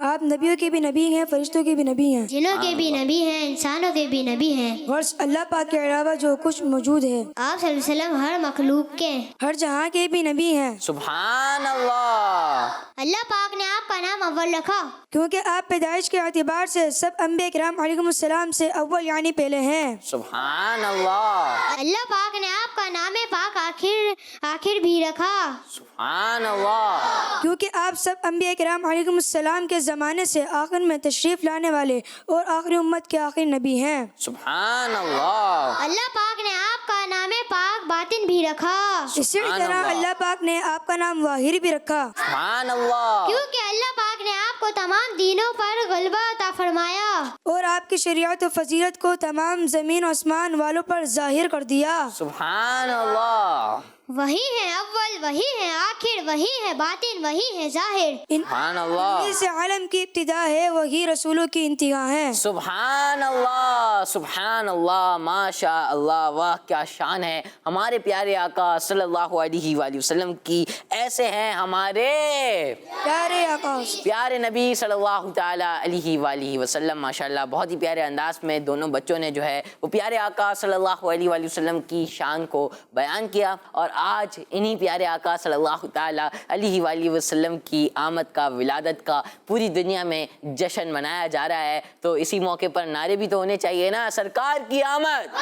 آپ نبیوں کے بھی نبی ہیں, فرشتوں کے بھی نبی ہیں, جنوں کے بھی نبی ہیں, انسانوں کے بھی نبی ہیں. غرض اللہ پاک کے علاوہ جو کچھ موجود ہے آپ صلی اللہ علیہ وسلم ہر مخلوق کے, ہر جہاں کے بھی نبی ہیں. سبحان اللہ. اللہ پاک نے آپ کا نام اول رکھا کیونکہ آپ پیدائش کے اعتبار سے سب انبیاء کرام علیہم السلام سے اول یعنی پہلے ہیں. سبحان اللہ. اللہ پاک نے آپ کا نام پاک آخر بھی رکھا سبحان اللہ. کیونکہ آپ سب انبیاء کرام علیہم السلام کے زمانے سے آخر میں تشریف لانے والے اور آخری امت کے آخری نبی ہیں. سبحان اللہ. اللہ پاک نے آپ کا نام پاک باطن بھی رکھا اسی طرح اللہ پاک نے آپ کا نام واہر بھی رکھا سبحان اللہ. کیونکہ اللہ پاک نے آپ کو تمام دینوں پر غلبہ عطا فرمایا اور آپ کی شریعت و فضیلت کو تمام زمین و آسمان والوں پر ظاہر کر دیا. سبحان اللہ. وہی ہے اول, وہی ہے آخر, وہی ہے باطن, وہی ہے ظاہر. سبحان اللہ. اس عالم کی ابتدا ہے, وہی رسولوں کی انتہا ہے. سبحان اللہ. سبحان اللہ. ماشاء اللہ. واہ کیا شان ہے ہمارے پیارے آقا صلی اللہ علیہ وآلہ وسلم کی. ایسے ہیں ہمارے پیارے آقا پیارے نبی صلی اللہ تعالیٰ علیہ وآلہ وسلم. ماشاءاللہ بہت ہی پیارے انداز میں دونوں بچوں نے جو ہے وہ پیارے آقا صلی اللہ علیہ وآلہ وسلم کی شان کو بیان کیا. اور آج انہی پیارے آقا صلی اللہ تعالیٰ علیہ وآلہ وسلم کی آمد کا, ولادت کا پوری دنیا میں جشن منایا جا رہا ہے. تو اسی موقع پر نعرے بھی تو ہونے چاہیے نا. سرکار کی آمد,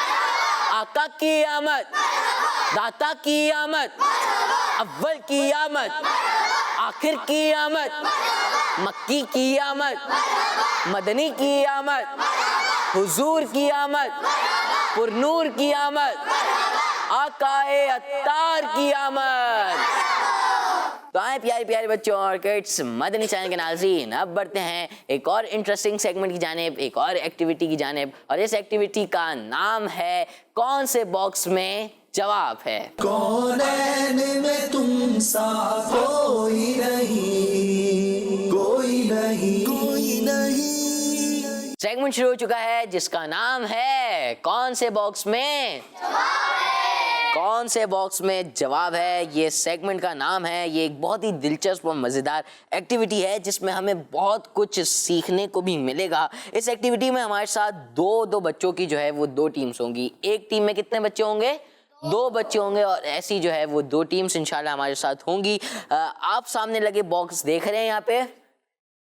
آقا کی آمد, داتا کی آمد, اول کی آمد, آخر کی آمد, مکی کی آمد, مدنی کی آمد, حضور کی آمد, پرنور کی آمد, آقائے اتار کی آمد. تو آئیں پیارے پیارے بچوں اور کڈس مدنی چینل کے ناظرین, اب بڑھتے ہیں ایک اور انٹرسٹنگ سیگمنٹ کی جانب, ایک اور ایکٹیویٹی کی جانب. اور اس ایکٹیویٹی کا نام ہے کون سے باکس میں جواب ہے. کونین میں تم سا کوئی نہیں, کوئی نہیں, کوئی نہیں. سیگمنٹ شروع ہو چکا ہے جس کا نام ہے کون سے باکس میں کون سے باکس میں جواب ہے. یہ سیگمنٹ کا نام ہے. یہ ایک بہت ہی دلچسپ اور مزیدار ایکٹیویٹی ہے جس میں ہمیں بہت کچھ سیکھنے کو بھی ملے گا. اس ایکٹیویٹی میں ہمارے ساتھ دو بچوں کی جو ہے وہ 2 ٹیمز ہوں گی. ایک ٹیم میں کتنے بچے ہوں گے؟ 2 بچے ہوں گے. اور ایسی جو ہے وہ 2 ٹیمز انشاءاللہ ہمارے ساتھ ہوں گی. آپ سامنے لگے باکس دیکھ رہے ہیں, یہاں پہ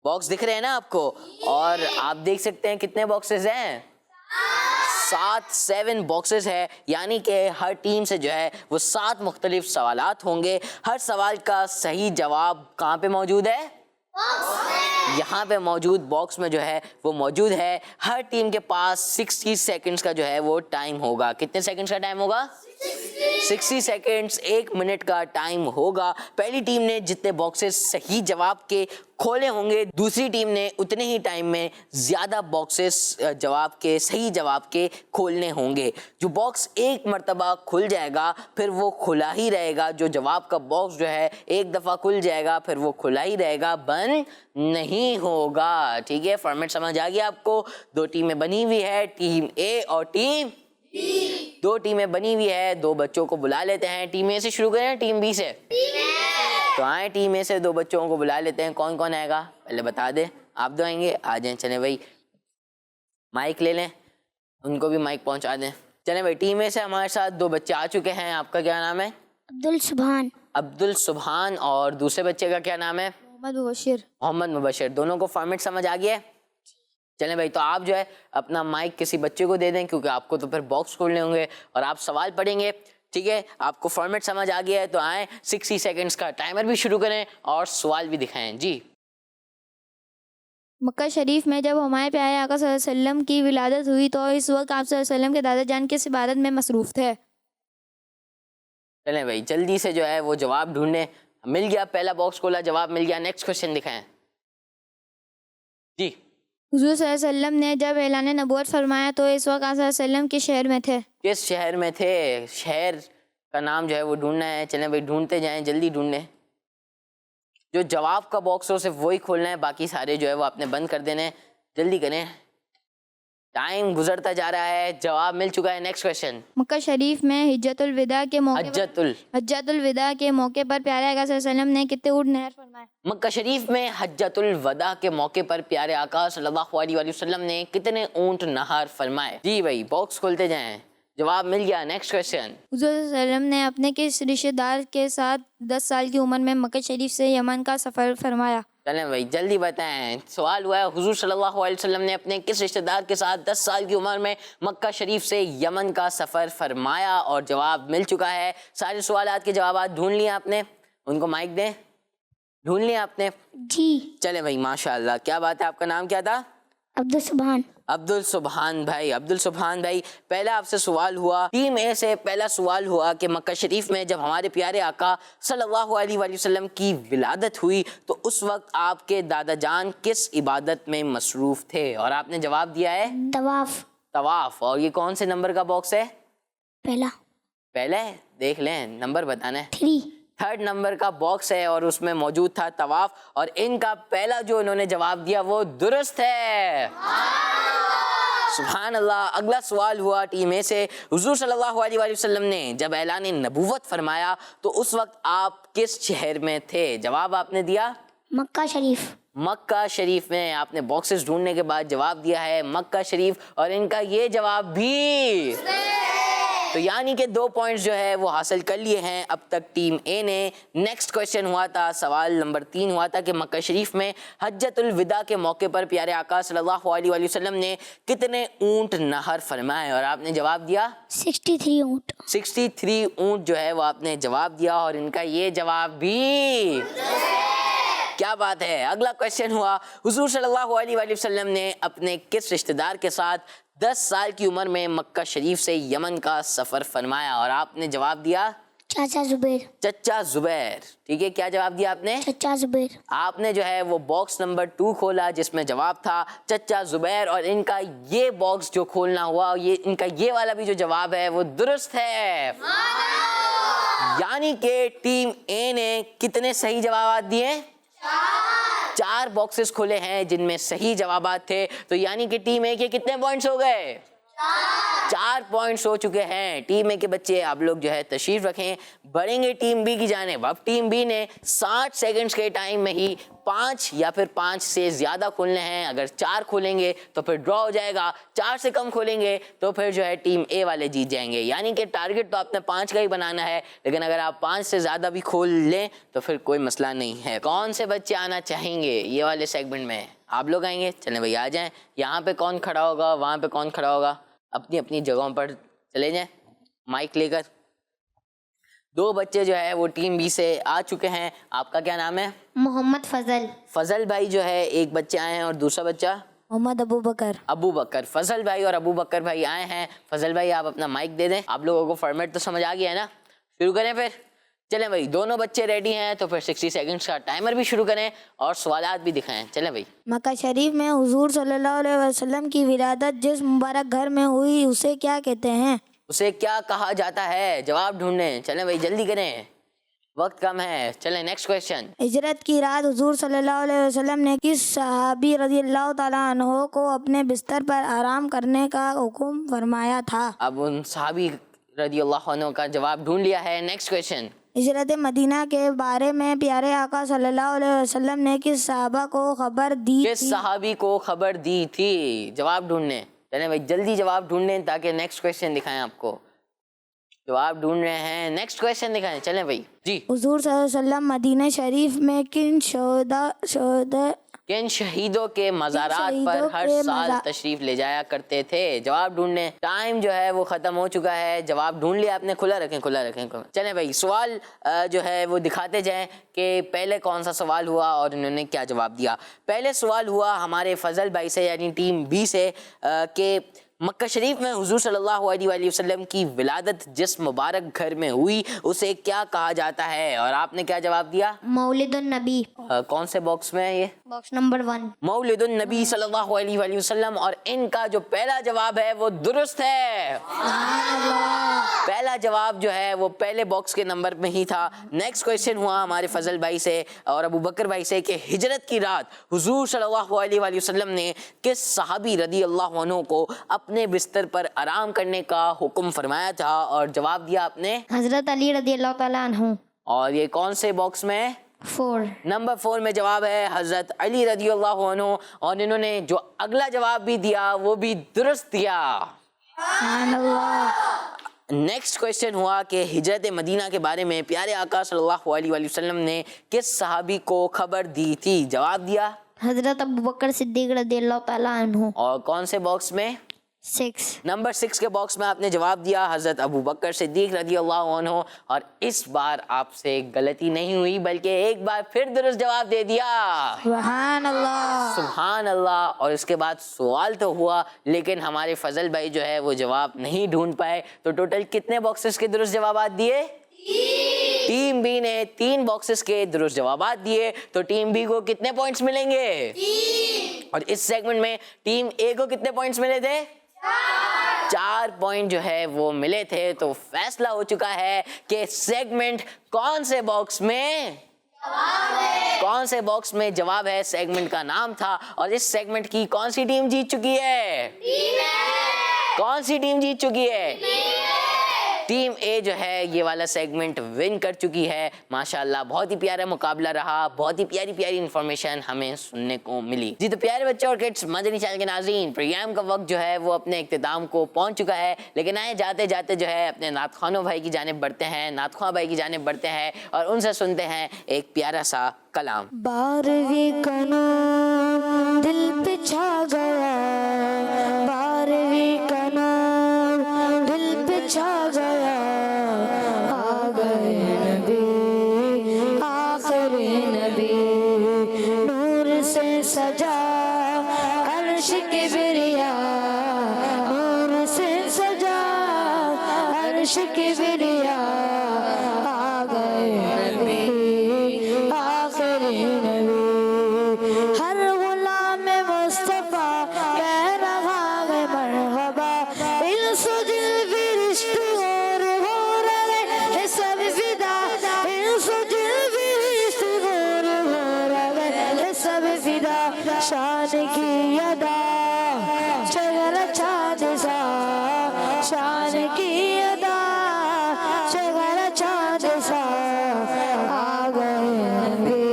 باکس دکھ رہے ہیں نا آپ کو, اور آپ دیکھ سکتے ہیں کتنے باکسز ہیں, 7 باکسز ہے. یعنی کہ ہر ٹیم سے جو ہے وہ 7 مختلف سوالات ہوں گے. ہر سوال کا صحیح جواب کہاں پہ موجود ہے؟ یہاں پہ موجود باکس میں جو ہے وہ موجود ہے. ہر ٹیم کے پاس 60 سیکنڈز کا جو ہے وہ ٹائم ہوگا. کتنے سیکنڈز کا ٹائم ہوگا؟ 60 سیکنڈز 1 منٹ کا ٹائم ہوگا. پہلی ٹیم نے جتنے باکسز صحیح جواب کے کھولے ہوں گے, دوسری ٹیم نے اتنے ہی ٹائم میں زیادہ باکسز صحیح جواب کے کھولنے ہوں گے. جو باکس ایک مرتبہ کھل جائے گا پھر وہ کھلا ہی رہے گا. جو جواب کا باکس جو ہے ایک دفعہ کھل جائے گا پھر وہ کھلا ہی رہے گا, بند نہیں ہوگا. ٹھیک ہے, فارمیٹ سمجھ آ گیا آپ کو. 2 ٹیمیں بنی ہوئی ہے, ٹیم اے اور ٹیم 2 ٹیمیں بنی ہوئی ہے. 2 بچوں کو بلا لیتے ہیں. ٹیم اے سے شروع کریں, ٹیم بی سے. تو آئیں ٹیم اے سے 2 بچوں کو بلا لیتے ہیں. کون کون آئے گا پہلے بتا دیں. آپ 2 آئیں گے, آ جائیں. چلیں بھائی مائک لے لیں, ان کو بھی مائک پہنچا دیں. چلیں بھائی, ٹیم اے سے ہمارے ساتھ 2 بچے آ چکے ہیں. آپ کا کیا نام ہے؟ عبدالسبحان. عبدالسبحان. اور دوسرے بچے کا کیا نام ہے؟ محمد مبشر. دونوں کو فارمیٹ سمجھ آ گیا ہے؟ چلیں بھائی, تو آپ جو ہے اپنا مائک کسی بچے کو دے دیں کیونکہ آپ کو تو پھر باکس کھولنے ہوں گے اور آپ سوال پڑھیں گے. ٹھیک ہے, آپ کو فارمیٹ سمجھ آ گیا ہے تو آئیں 60 سیکنڈز کا ٹائمر بھی شروع کریں اور سوال بھی دکھائیں. جی. مکہ شریف میں جب ہمارے پیارے آقا صلی اللہ علیہ وسلم کی ولادت ہوئی تو اس وقت آپ صلی اللہ علیہ وسلم کے دادا جان کس عبادت میں مصروف تھے؟ چلیں بھائی جلدی سے جو ہے وہ جواب ڈھونڈیں. مل گیا, پہلا باکس کھولا, جواب مل گیا. نیکسٹ کوشچن دکھائیں. جی. حضور صلی اللہ علیہ وسلم نے جب اعلان نبوت فرمایا تو اس وقت آپ صلی اللہ علیہ وسلم کس شہر میں تھے؟ کس شہر میں تھے؟ شہر کا نام جو ہے وہ ڈھونڈنا ہے. چلیں بھائی ڈھونڈتے جائیں, جلدی ڈھونڈیں. جو جواب کا باکس ہو صرف وہی کھولنا ہے, باقی سارے جو ہے وہ آپ نے بند کر دینے. جلدی کریں, ٹائم گزرتا جا رہا ہے. جواب مل چکا ہے. Next question. مکہ شریف میں حجت الوداع کے موقع پر پیارے آقا صلی اللہ علیہ وسلم نے کتنے اونٹ نہر فرمائے؟ مکہ شریف میں حجت الوداع کے موقع پر پیارے آقا صلی اللہ علیہ وآلہ وسلم نے کتنے اونٹ نہر فرمائے؟ جی بھائی باکس کھولتے جائیں. جواب مل گیا. Next question. حضور صلی اللہ علیہ وسلم نے اپنے کس رشتہ دار کے ساتھ 10 سال کی عمر میں مکہ شریف سے یمن کا سفر فرمایا؟ چلیں بھائی جلدی بتائیں. سوال ہوا ہے حضور صلی اللہ علیہ وسلم نے اپنے کس رشتہ دار کے ساتھ 10 سال کی عمر میں مکہ شریف سے یمن کا سفر فرمایا, اور جواب مل چکا ہے. سارے سوالات کے جوابات ڈھونڈ لیے آپ نے؟ ان کو مائک دیں. ڈھونڈ لیا آپ نے؟ جی. چلیں بھائی ماشاءاللہ, کیا بات ہے. آپ کا نام کیا تھا؟ عبدالسبحان. عبدالسبحان بھائی. عبدالسبحان بھائی, پہلا آپ سے سوال ہوا, ٹیم اے سے پہلا سوال ہوا کہ مکہ شریف میں جب ہمارے پیارے آقا صلی اللہ علیہ وآلہ وسلم کی ولادت ہوئی تو اس وقت آپ کے دادا جان کس عبادت میں مصروف تھے؟ اور آپ نے جواب دیا ہے طواف. طواف. اور یہ کون سے نمبر کا باکس ہے؟ پہلا ہے. دیکھ لیں, نمبر بتانا ہے. 3rd نمبر کا باکس ہے اور اس میں موجود تھا طواف, اور ان کا پہلا جو انہوں نے جواب دیا وہ درست ہے. سبحان اللہ. اگلا سوال ہوا ٹیم اے سے, حضور صلی اللہ علیہ وآلہ وسلم نے جب اعلان نبوت فرمایا تو اس وقت آپ کس شہر میں تھے؟ جواب آپ نے دیا مکہ شریف. مکہ شریف میں. آپ نے باکسز ڈھونڈنے کے بعد جواب دیا ہے مکہ شریف, اور ان کا یہ جواب بھی, تو یعنی کہ 2 پوائنٹس جو ہے وہ حاصل کر لیے ہیں اب تک ٹیم اے نے. نیکسٹ کوشچن ہوا تھا, سوال نمبر 3 ہوا تھا کہ مکہ شریف میں حجت الوداع کے موقع پر پیارے آقا صلی اللہ علیہ وآلہ وسلم نے کتنے اونٹ نہر فرمائے؟ اور آپ نے جواب دیا 63 اونٹ. 63 اونٹ جو ہے وہ آپ نے جواب دیا, اور ان کا یہ جواب بھی. کیا بات ہے. اگلا کوشچن ہوا, حضور صلی اللہ علیہ وآلہ وسلم نے اپنے کس رشتہ دار کے ساتھ 10 سال کی عمر میں مکہ شریف سے یمن کا سفر فرمایا؟ اور آپ نے جواب دیا چاچا زبیر. چچا زبیر. ٹھیک ہے, کیا جواب دیا آپ نے؟ چچا زبیر. آپ نے جو ہے وہ باکس نمبر 2 کھولا جس میں جواب تھا چچا زبیر, اور ان کا یہ باکس جو کھولنا ہوا, یہ ان کا یہ والا بھی جو جواب ہے وہ درست ہے. یعنی کہ ٹیم اے نے کتنے صحیح جوابات دیے؟ 4 باکسز کھلے ہیں جن میں صحیح جوابات تھے, تو یعنی کہ ٹیم اے کے کتنے پوائنٹس ہو گئے؟ 4 پوائنٹس ہو چکے ہیں. ٹیم اے کے بچے آپ لوگ جو ہے تشریف رکھیں, بڑھیں گے ٹیم بی کی جانب. اب ٹیم بی نے 60 سیکنڈز کے ٹائم میں ہی 5 یا پھر 5 سے زیادہ کھولنے ہیں. اگر 4 کھولیں گے تو پھر ڈرا ہو جائے گا, 4 سے کم کھولیں گے تو پھر جو ہے ٹیم اے والے جیت جائیں گے. یعنی کہ ٹارگٹ تو آپ نے 5 کا ہی بنانا ہے, لیکن اگر آپ 5 سے زیادہ بھی کھول لیں تو پھر کوئی مسئلہ نہیں ہے. کون سے بچے آنا چاہیں گے یہ والے سیگمنٹ میں؟ آپ لوگ آئیں گے؟ چلیں بھائی آ جائیں. یہاں پہ کون کھڑا ہوگا, وہاں پہ کون کھڑا ہوگا, اپنی اپنی جگہوں پر چلے جائیں مائک لے کر. 2 بچے جو ہے وہ ٹیم بی سے آ چکے ہیں. آپ کا کیا نام ہے؟ محمد فضل. فضل بھائی جو ہے ایک بچے آئے ہیں, اور دوسرا بچہ محمد ابو بکر. ابو بکر. فضل بھائی اور ابو بکر بھائی آئے ہیں. فضل بھائی آپ اپنا مائک دے دیں. آپ لوگوں کو فارمیٹ تو سمجھ آ گیا ہے نا؟ شروع کریں پھر. چلیں بھائی دونوں بچے ریڈی ہیں تو پھر 60 سیکنڈز کا ٹائمر بھی شروع کریں اور سوالات بھی دکھائیں. چلیں بھائی. مکہ شریف میں حضور صلی اللہ علیہ وسلم کی ولادت جس مبارک گھر میں ہوئی اسے کیا کہتے ہیں؟ اسے کیا کہا جاتا ہے؟ جواب ڈھونڈیں. چلیں بھائی جلدی کریں, وقت کم ہے. چلیں نیکسٹ کویشچن. ہجرت کی رات حضور صلی اللہ علیہ وسلم نے کس صحابی رضی اللہ تعالیٰ عنہ کو اپنے بستر پر آرام کرنے کا حکم فرمایا تھا؟ اب ان صحابی رضی اللہ عنہ کا جواب ڈھونڈ لیا ہے. Next question. ہجرت مدینہ کے بارے میں پیارے آقا صلی اللہ علیہ وسلم نے کس صحابہ کو خبر دی کس تھی؟ صحابی کو خبر دی تھی؟ جواب ڈھونڈنے. چلیں بھائی جلدی جواب ڈھونڈیں تاکہ نیکسٹ کویشچن دکھائیں. آپ کو جواب ڈھونڈ رہے ہیں, نیکسٹ کویشچن دکھائیں. چلیں بھائی جی. حضور صلی اللہ علیہ وسلم مدینہ شریف میں کن شہیدوں کے مزارات پر ہر سال تشریف لے جایا کرتے تھے؟ جواب ڈھونڈنے. ٹائم جو ہے وہ ختم ہو چکا ہے. جواب ڈھونڈ لیا آپ نے؟ کھلا رکھیں کھلا رکھیں. چلیں بھائی سوال جو ہے وہ دکھاتے جائیں کہ پہلے کون سا سوال ہوا اور انہوں نے کیا جواب دیا. پہلے سوال ہوا ہمارے فضل بھائی سے یعنی ٹیم بی سے کہ مکہ شریف میں حضور صلی اللہ علیہ وآلہ وسلم کی ولادت جس مبارک گھر میں ہوئی اسے کیا کہا جاتا ہے؟ اور آپ نے کیا جواب دیا؟ مولد النبی. کون سے باکس میں ہے یہ؟ Box number 1. مولد النبی صلی اللہ علیہ وآلہ وسلم. اور ان کا جو پہلا جواب ہے وہ درست ہے. پہلا جواب جو ہے وہ پہلے باکس کے نمبر میں ہی تھا. نیکسٹ کویشچن ہوا ہمارے فضل بھائی سے اور ابو بکر بھائی سے کہ ہجرت کی رات حضور صلی اللہ علیہ وآلہ وسلم نے کس صحابی رضی اللہ عنہ کو اپنے بستر پر آرام کرنے کا حکم فرمایا تھا؟ اور جواب دیا آپ نے حضرت علی رضی اللہ تعالیٰ عنہ. اور یہ کون سے باکس میں؟ 4. نمبر 4 میں جواب ہے حضرت علی رضی اللہ عنہ. اور انہوں نے جو اگلا جواب بھی دیا وہ بھی درست دیا. سبحان اللہ. نیکسٹ کویشچن ہوا کہ ہجرت مدینہ کے بارے میں پیارے آقا صلی اللہ علیہ وآلہ وسلم نے کس صحابی کو خبر دی تھی؟ جواب دیا حضرت ابو بکر صدیق رضی اللہ تعالیٰ عنہ. اور کون سے باکس میں؟ 6. نمبر 6 کے باکس میں آپ نے جواب دیا حضرت ابو بکر صدیق رضی اللہ عنہ. اور اس بار آپ سے غلطی نہیں ہوئی بلکہ ایک بار پھر درست جواب دے دیا. سبحان اللہ. سبحان اللہ. اور اس کے بعد سوال تو ہوا لیکن ہمارے فضل بھائی جو ہے وہ جواب نہیں ڈھونڈ پائے. تو ٹوٹل کتنے باکسز کے درست جوابات دیے؟ ٹیم بی نے 3 باکسز کے درست جوابات دیے. تو ٹیم بی کو کتنے پوائنٹس ملیں گے؟ 3. اور اس سیگمنٹ میں ٹیم اے کو کتنے پوائنٹس ملے تھے؟ 4 پوائنٹ جو ہے وہ ملے تھے. تو فیصلہ ہو چکا ہے کہ سیگمنٹ کون سے باکس میں جواب ہے. سیگمنٹ کا نام تھا. اور اس سیگمنٹ کی کون سی ٹیم جیت چکی ہے؟ کون سی ٹیم جیت چکی ہے؟ ٹیم اے جو ہے یہ والا سیگمنٹ ون کر چکی ہے. ماشاءاللہ بہت ہی پیارا مقابلہ رہا. بہت ہی پیاری انفارمیشن ہمیں سننے کو ملی. جی تو پیارے بچے اور کڈس مدنی چینل کے ناظرین پروگرام کا وقت جو ہے وہ اپنے اختتام کو پہنچ چکا ہے. لیکن آئے جاتے جاتے جو ہے اپنے نعت خوانوں بھائی کی جانب بڑھتے ہیں, نعت خواں بھائی کی جانب بڑھتے ہیں اور ان سے سنتے ہیں ایک پیارا سا کلام. 12ویں کا نور دل پہ چھا گیا, 12ویں کا نور دل پہ چھا گیا, آ گئے نبی آخری نبی, نور سے سجا عرش کبریا, نور سے سجا عرش کبریا, آ گئے نبی آخری نبی. ہر غلام مصطفیٰ کہہ رہا ہے مرحبا, انس و جن فرشتے غور ہو رہے ہیں سب فدا, انس و جن فرشتے غور ہو رہے ہیں سب فدا. شان کی ادا چہرہ چاند سا, شان کی ادا چہرہ چاند سا, آ گئے نبی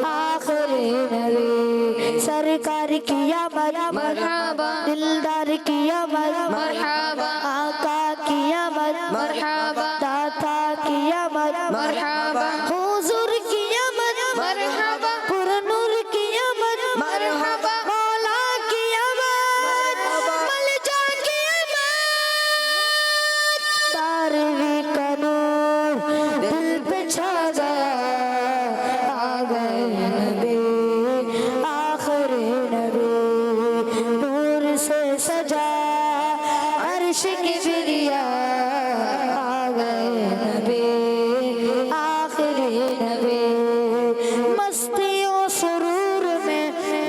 آخری نبی. سرکار کی آمد مرحبا, دلدار کی آمد مرحبا, آقا کی آمد مرحبا, داتا کی آمد مرحبا, حضور کی آمد مرحبا, پر نور کی آمد مرحبا, مولا کی آمد, ملجا کی آمد. 12ویں کا نور دل پہ چھا گیا, آ گئے نبی آخری نبی.